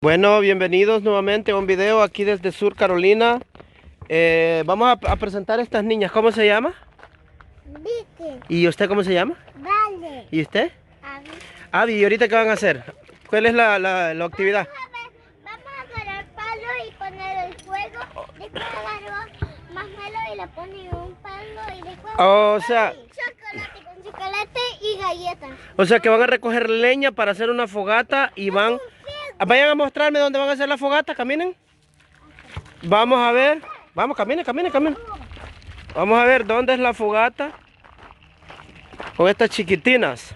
Bueno, bienvenidos nuevamente a un video aquí desde Sur Carolina. Vamos a presentar a estas niñas. ¿Cómo se llama? Vicky. ¿Y usted cómo se llama? Vale. ¿Y usted? Abby. Abby, ¿y ahorita qué van a hacer? ¿Cuál es la actividad? Vamos a agarrar palo y poner el fuego. Después agarró marshmallow y le pone un palo y después chocolate con chocolate y galletas. O sea que van a recoger leña para hacer una fogata y van... Vayan a mostrarme dónde van a hacer la fogata, caminen. Vamos a ver. Vamos, caminen. Vamos a ver dónde es la fogata con estas chiquitinas.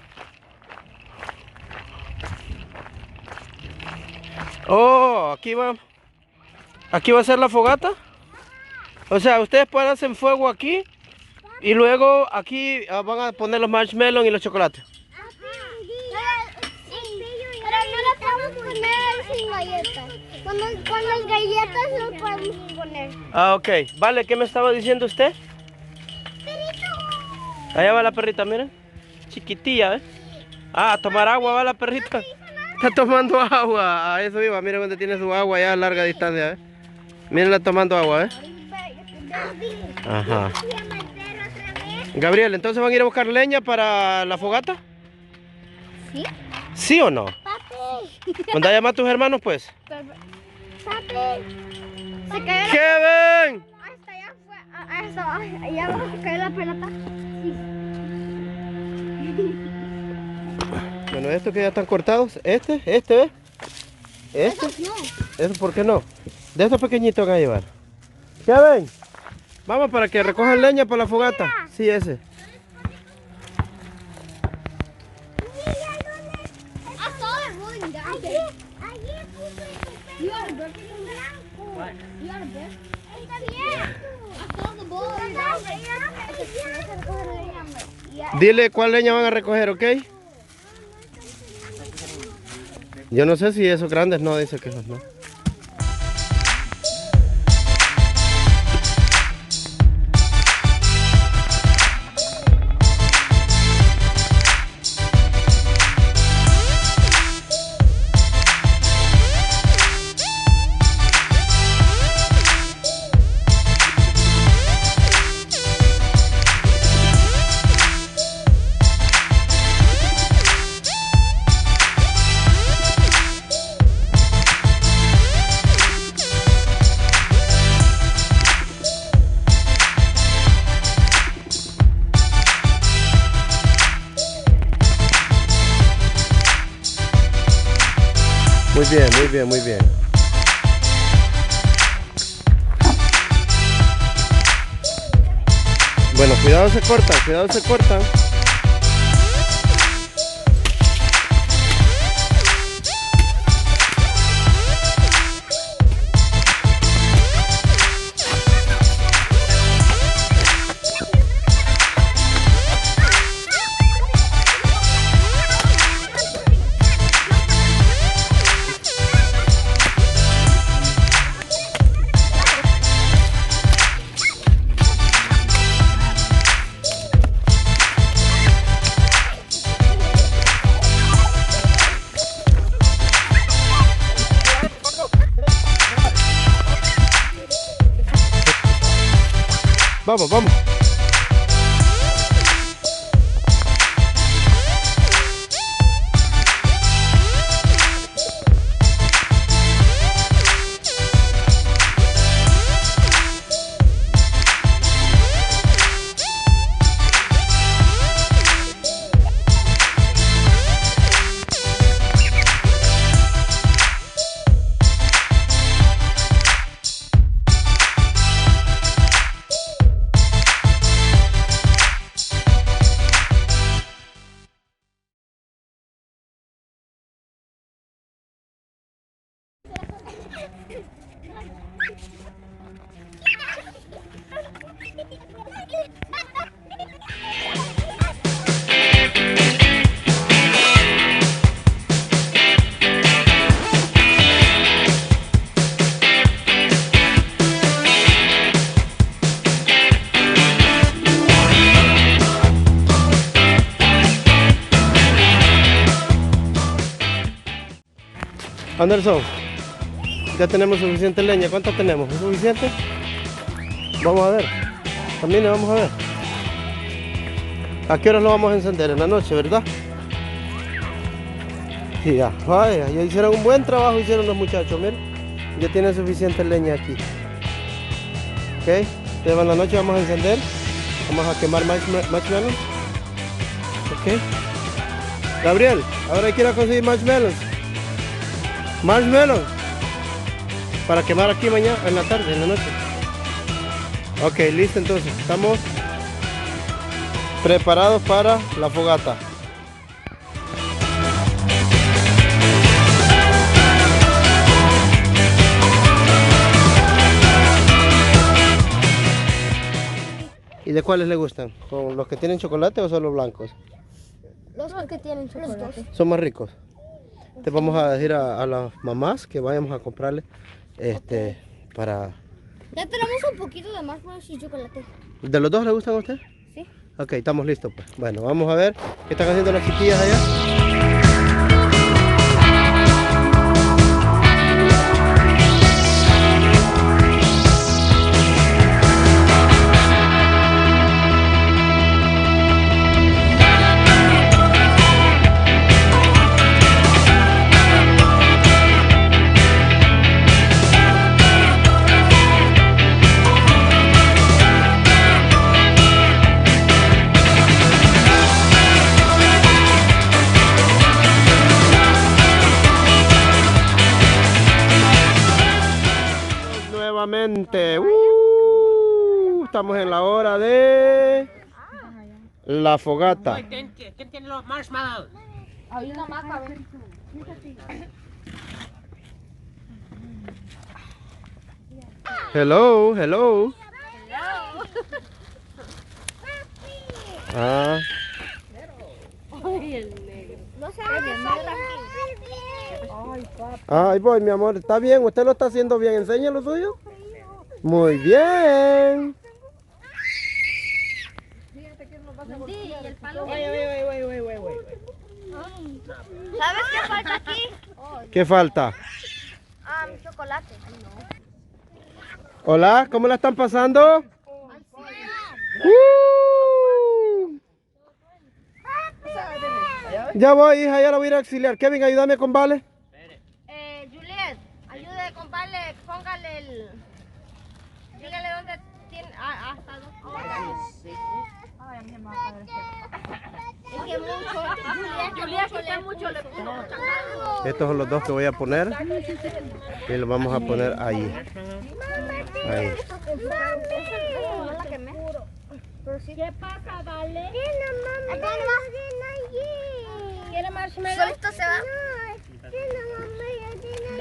Oh, aquí va a ser la fogata. O sea, ustedes pueden hacer fuego aquí y luego aquí van a poner los marshmallows y los chocolates. Pero no lo podemos poner sin galletas. Con las galletas lo podemos poner. Ah, ok. Vale, ¿qué me estaba diciendo usted? Perrito. Allá va la perrita, miren. Chiquitilla, ¿eh? Ah, a tomar agua va la perrita. Está tomando agua. A eso iba. Miren dónde tiene su agua allá a larga distancia, ¿eh? Mírenla tomando agua, ¿eh? Ajá. Gabriel, ¿entonces van a ir a buscar leña para la fogata? ¿Sí? ¿Sí o no? Papi. ¿Dónde llama a tus hermanos, pues? Papi. Se cayó ¡Kevin! hasta allá fue. Hasta allá abajo se cayó la pelota. Bueno, estos que ya están cortados. Este, ¿ves? Este. ¿Eso por qué no? De estos pequeñitos van a llevar. Kevin, vamos para que recojan leña para la fogata. Sí, ese. Dile cuál leña van a recoger, ¿ok? Yo no sé si esos grandes no, dice que esos no. Muy bien. Bueno, cuidado se cortan. Vamos. Anderson, Ya tenemos suficiente leña. ¿Cuánta tenemos? ¿Es suficiente? Vamos a ver. Camine, vamos a ver. ¿A qué hora lo vamos a encender? En la noche, ¿verdad? Sí, ya. Vaya, ya hicieron un buen trabajo, hicieron los muchachos, miren. Ya tienen suficiente leña aquí. Ok. Entonces en la noche vamos a encender. Vamos a quemar marshmallows. Ok. Gabriel, ahora hay que ir a conseguir marshmallows. Marshmallows. Para quemar aquí mañana, en la tarde, en la noche. Ok, listo entonces. Estamos preparados para la fogata. ¿Y de cuáles le gustan? ¿Con los que tienen chocolate o solo blancos? Los que tienen chocolate. Son más ricos. Entonces vamos a decir a las mamás que vayamos a comprarle para... Ya tenemos un poquito de marshmallows y chocolate. ¿De los dos le gustan a usted? Sí. Ok, estamos listos pues. Bueno, vamos a ver qué están haciendo las chiquillas allá. Nuevamente, estamos en la hora de la fogata. ¿Quién tiene los marshmallows? Hay una maca, ver. Hello, hello. Ah, No se ve qué falta aquí. ahí voy, mi amor. Está bien, usted lo está haciendo bien. Enseña lo suyo. Muy bien. Sí, y el palo. Wait. ¿Sabes qué falta aquí? ¿Qué falta? Chocolate. Hola, ¿cómo la están pasando? Ya voy, hija, ya la voy a ir a auxiliar. Kevin, ayúdame con Vale. Juliet, ayude, compadre, póngale el... Dígale dónde tiene... hasta dónde... Ay, a mí me va a Es que mucho... Juliet, que mucho le puso mucha carne. Estos son los dos que voy a poner. Y los vamos a poner ahí. Ahí. ¿Qué pasa, Vale? ¿Quiere marshmallow? ¿Solito se va?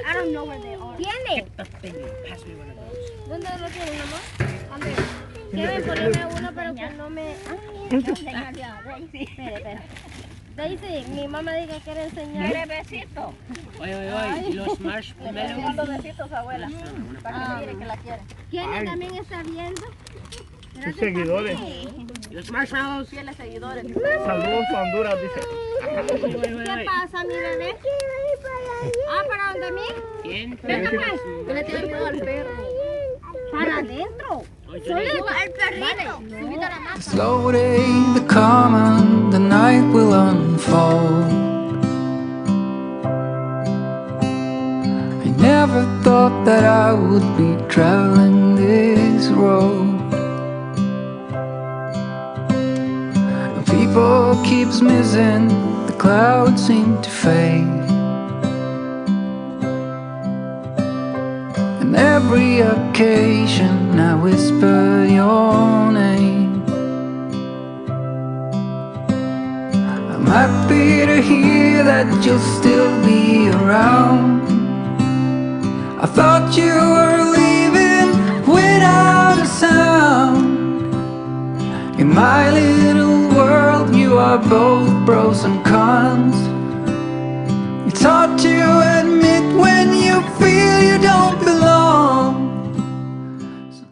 I don't know where they are. ¿Tiene? ¿Dónde lo tiene, mamá? Quieren ponerme uno, pero que no me... Espera. Daisy, mi mamá dice que quiere enseñar. ¿Quiere besito? Oye, ¿y los marshmallows? Los besitos, abuela. Para que mire que la quiere. ¿Quién también está viendo? Sus seguidores. ¿Y los marshmallows? Fieles seguidores. Saludos a Honduras, dice. ¿Qué pasa, mi bebé? ¿Para dónde, mí? ¿Quién? Venga, pues. Yo le tengo miedo al perro. ¿Para adentro? Solo al perrito. Subida la masa. Slowly the calm the night will unfold. I never thought that I would be traveling this road. People keeps missing, the clouds seem to fade. And every occasion I whisper your name. I'm happy to hear that you'll still be around. I thought you were leaving without a sound. In my little world you are both pros and cons. It's hard to admit when you feel you don't belong.